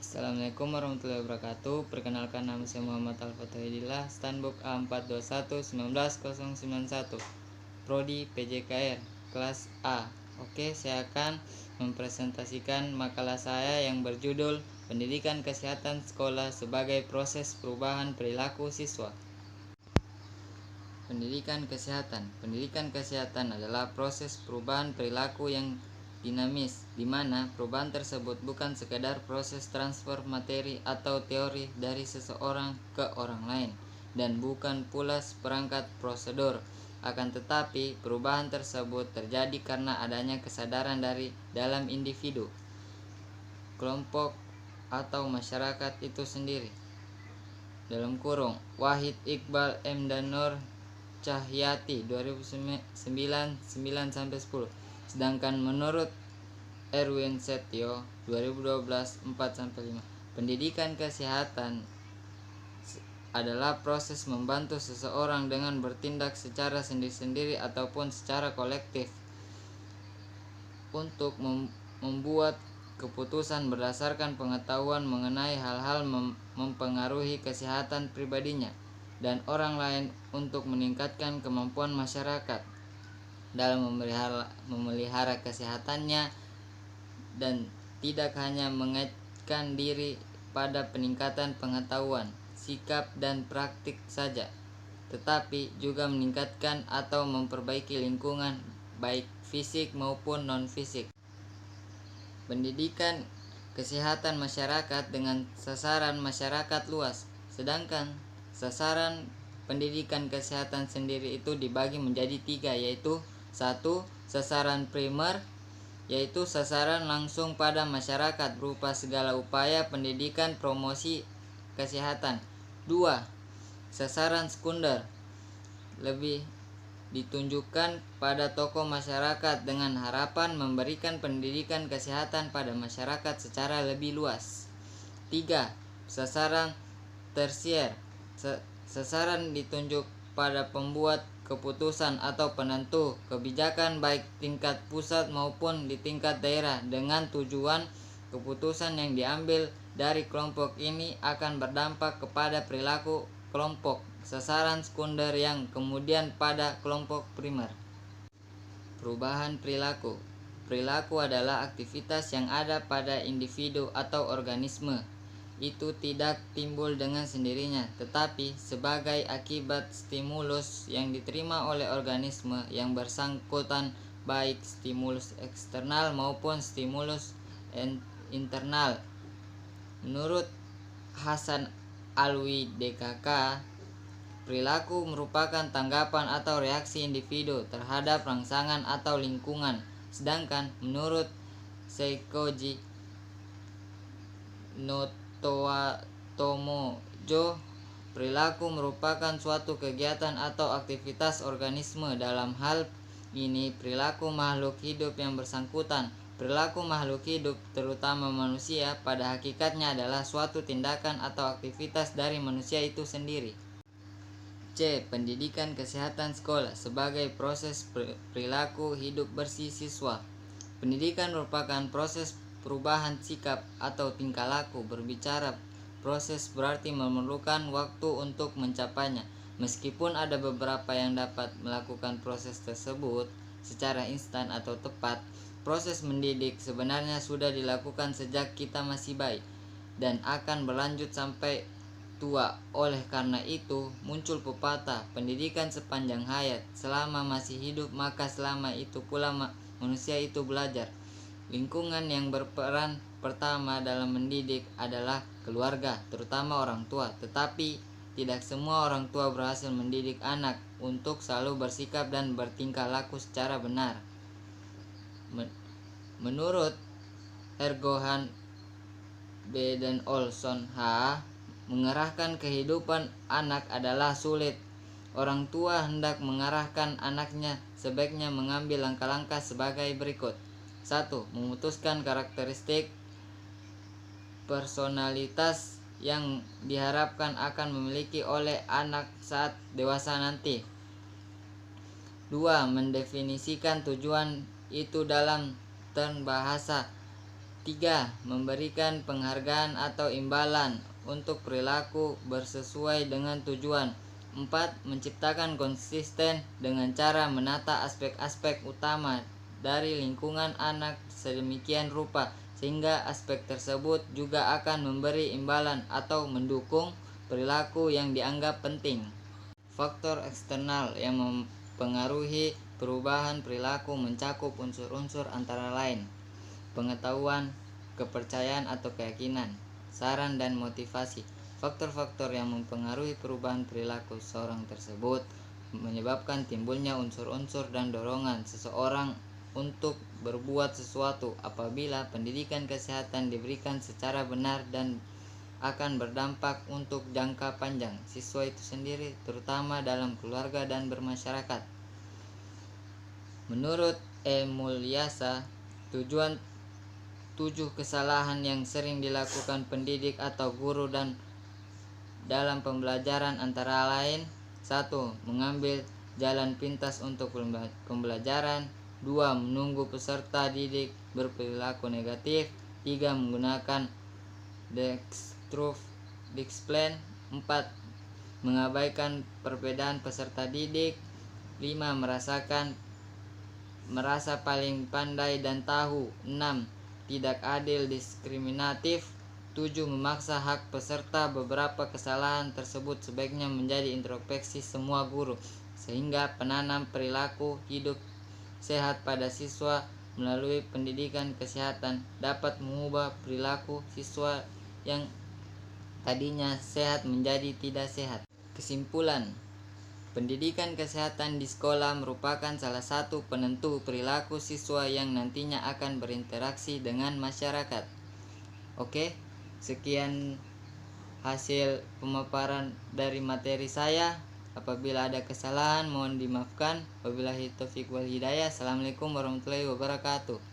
Assalamualaikum warahmatullahi wabarakatuh. Perkenalkan, nama saya Muhammad Al-Fatahidillah, Standbook A421-19-091, Prodi PJKR, kelas A. Oke, saya akan mempresentasikan makalah saya yang berjudul Pendidikan Kesehatan Sekolah sebagai Proses Perubahan Perilaku Siswa. Pendidikan kesehatan adalah proses perubahan perilaku yang dinamis, di mana perubahan tersebut bukan sekedar proses transfer materi atau teori dari seseorang ke orang lain, dan bukan pula seperangkat prosedur. Akan tetapi, perubahan tersebut terjadi karena adanya kesadaran dari dalam individu, kelompok, atau masyarakat itu sendiri. Dalam kurung, Wahid Iqbal M. dan Nur Cahyati 2009 9-10. Sedangkan menurut Erwin Setio 2012 4-5, pendidikan kesehatan adalah proses membantu seseorang dengan bertindak secara sendiri-sendiri ataupun secara kolektif untuk membuat keputusan berdasarkan pengetahuan mengenai hal-hal mempengaruhi kesehatan pribadinya dan orang lain untuk meningkatkan kemampuan masyarakat dalam memelihara kesehatannya, dan tidak hanya mengaitkan diri pada peningkatan pengetahuan, sikap, dan praktik saja, tetapi juga meningkatkan atau memperbaiki lingkungan baik fisik maupun non-fisik. Pendidikan kesehatan masyarakat dengan sasaran masyarakat luas. Sedangkan sasaran pendidikan kesehatan sendiri itu dibagi menjadi 3, yaitu 1. Sasaran primer, yaitu sasaran langsung pada masyarakat berupa segala upaya pendidikan promosi kesehatan. 2. Sasaran sekunder, lebih ditunjukkan pada tokoh masyarakat dengan harapan memberikan pendidikan kesehatan pada masyarakat secara lebih luas. 3. Sasaran tersier, sasaran ditunjuk pada pembuat keputusan atau penentu kebijakan baik tingkat pusat maupun di tingkat daerah, dengan tujuan keputusan yang diambil dari kelompok ini akan berdampak kepada perilaku kelompok sasaran sekunder yang kemudian pada kelompok primer. Perubahan perilaku. Perilaku adalah aktivitas yang ada pada individu atau organisme. Itu tidak timbul dengan sendirinya, tetapi sebagai akibat stimulus yang diterima oleh organisme yang bersangkutan, baik stimulus eksternal maupun stimulus internal. Menurut Hasan Alwi DKK, perilaku merupakan tanggapan atau reaksi individu terhadap rangsangan atau lingkungan. Sedangkan menurut Seikoji Notowa-Tomojo, perilaku merupakan suatu kegiatan atau aktivitas organisme. Dalam hal ini perilaku makhluk hidup yang bersangkutan. Perilaku makhluk hidup, terutama manusia, pada hakikatnya adalah suatu tindakan atau aktivitas dari manusia itu sendiri. C. Pendidikan kesehatan sekolah sebagai proses perilaku hidup bersih siswa. Pendidikan merupakan proses perubahan sikap atau tingkah laku. Berbicara proses berarti memerlukan waktu untuk mencapainya. Meskipun ada beberapa yang dapat melakukan proses tersebut secara instan atau tepat, proses mendidik sebenarnya sudah dilakukan sejak kita masih bayi dan akan berlanjut sampai tua. Oleh karena itu, muncul pepatah, pendidikan sepanjang hayat. Selama masih hidup, maka selama itu pula manusia itu belajar. Lingkungan yang berperan pertama dalam mendidik adalah keluarga, terutama orang tua. Tetapi tidak semua orang tua berhasil mendidik anak untuk selalu bersikap dan bertingkah laku secara benar. Menurut Ergohan B. dan Olson H., mengarahkan kehidupan anak adalah sulit. Orang tua hendak mengarahkan anaknya sebaiknya mengambil langkah-langkah sebagai berikut. 1. Memutuskan karakteristik personalitas yang diharapkan akan memiliki oleh anak saat dewasa nanti. 2. Mendefinisikan tujuan itu dalam term bahasa 3. Memberikan penghargaan atau imbalan untuk perilaku bersesuai dengan tujuan. 4. Menciptakan konsisten dengan cara menata aspek-aspek utama dari lingkungan anak sedemikian rupa sehingga aspek tersebut juga akan memberi imbalan atau mendukung perilaku yang dianggap penting. Faktor eksternal yang mempengaruhi perubahan perilaku mencakup unsur-unsur antara lain pengetahuan, kepercayaan atau keyakinan, saran dan motivasi. Faktor-faktor yang mempengaruhi perubahan perilaku seorang tersebut menyebabkan timbulnya unsur-unsur dan dorongan seseorang untuk berbuat sesuatu apabila pendidikan kesehatan diberikan secara benar dan akan berdampak untuk jangka panjang siswa itu sendiri, terutama dalam keluarga dan bermasyarakat. Menurut Mulyasa, 7 kesalahan yang sering dilakukan pendidik atau guru dan dalam pembelajaran antara lain: 1. Mengambil jalan pintas untuk pembelajaran. 2. Menunggu peserta didik berperilaku negatif. 3. Menggunakan destructive discipline. 4. Mengabaikan perbedaan peserta didik. 5. Merasa paling pandai dan tahu. 6. Tidak adil diskriminatif. 7. Memaksa hak peserta. Beberapa kesalahan tersebut sebaiknya menjadi introspeksi semua guru sehingga penanam perilaku hidup sehat pada siswa melalui pendidikan kesehatan dapat mengubah perilaku siswa yang tadinya sehat menjadi tidak sehat. Kesimpulan: pendidikan kesehatan di sekolah merupakan salah satu penentu perilaku siswa yang nantinya akan berinteraksi dengan masyarakat. Oke, sekian hasil pemaparan dari materi saya. Apabila ada kesalahan mohon dimaafkan. Wabillahi taufiq wal hidayah. Assalamualaikum warahmatullahi wabarakatuh.